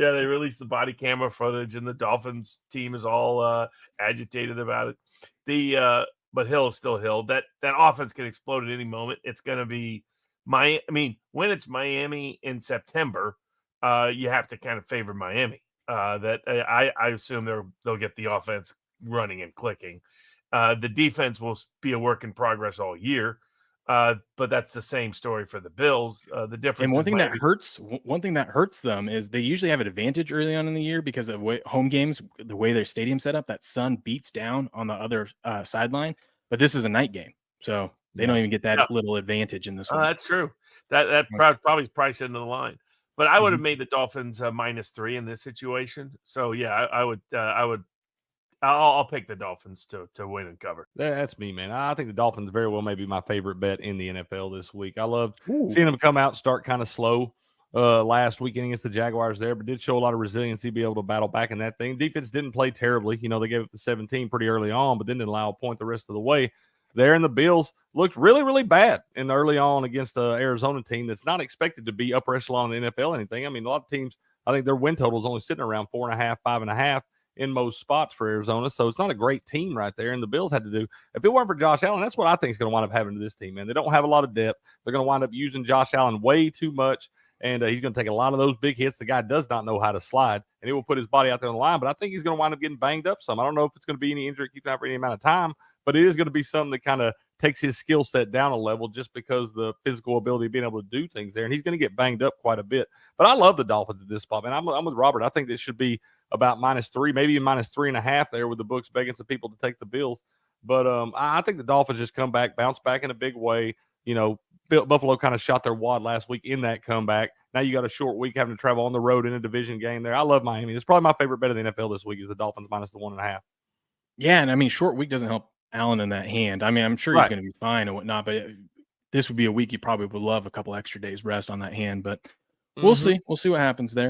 Yeah, they released the body camera footage, and the Dolphins team is all agitated about it. But Hill is still Hill. That offense can explode at any moment. It's going to be when it's Miami in September, you have to kind of favor Miami. I assume they'll get the offense running and clicking. The defense will be a work in progress all year. But that's the same story for the Bills. The difference And is one thing that hurts them is they usually have an advantage early on in the year because of home games, the way their stadium's set up, that sun beats down on the other sideline. But this is a night game, so they don't even get that little advantage in this one. That's true. That probably priced into the line. But I would have made the Dolphins -3 in this situation. So yeah, I would. I'll pick the Dolphins to win and cover. That's me, man. I think the Dolphins very well may be my favorite bet in the NFL this week. I loved seeing them come out and start kind of slow last weekend against the Jaguars there, but did show a lot of resiliency, be able to battle back in that thing. Defense didn't play terribly. They gave up the 17 pretty early on, but didn't allow a point the rest of the way there. And the Bills looked really, really bad in the early on against the Arizona team that's not expected to be upper echelon in the NFL or anything. I mean, a lot of teams, I think their win total is only sitting around 4.5, 5.5. in most spots for Arizona. So it's not a great team right there. And the Bills had to do, if it weren't for Josh Allen, that's what I think is going to wind up happening to this team, man. They don't have a lot of depth. They're going to wind up using Josh Allen way too much. And he's going to take a lot of those big hits. The guy does not know how to slide, and he will put his body out there on the line. But I think he's going to wind up getting banged up some. I don't know if it's going to be any injury keeping out for any amount of time, but it is going to be something that kind of takes his skill set down a level just because the physical ability of being able to do things there. And he's going to get banged up quite a bit. But I love the Dolphins at this spot, man. I'm with Robert. I think this should be about -3, maybe even -3.5 there with the books begging some people to take the Bills. But I think the Dolphins just come back, bounce back in a big way. Buffalo kind of shot their wad last week in that comeback. Now you got a short week having to travel on the road in a division game there. I love Miami. It's probably my favorite bet of the NFL this week is the Dolphins -1.5. Yeah, and I mean, short week doesn't help Allen in that hand. I mean, I'm sure he's going to be fine and whatnot, but this would be a week you probably would love a couple extra days rest on that hand. But we'll see. We'll see what happens there.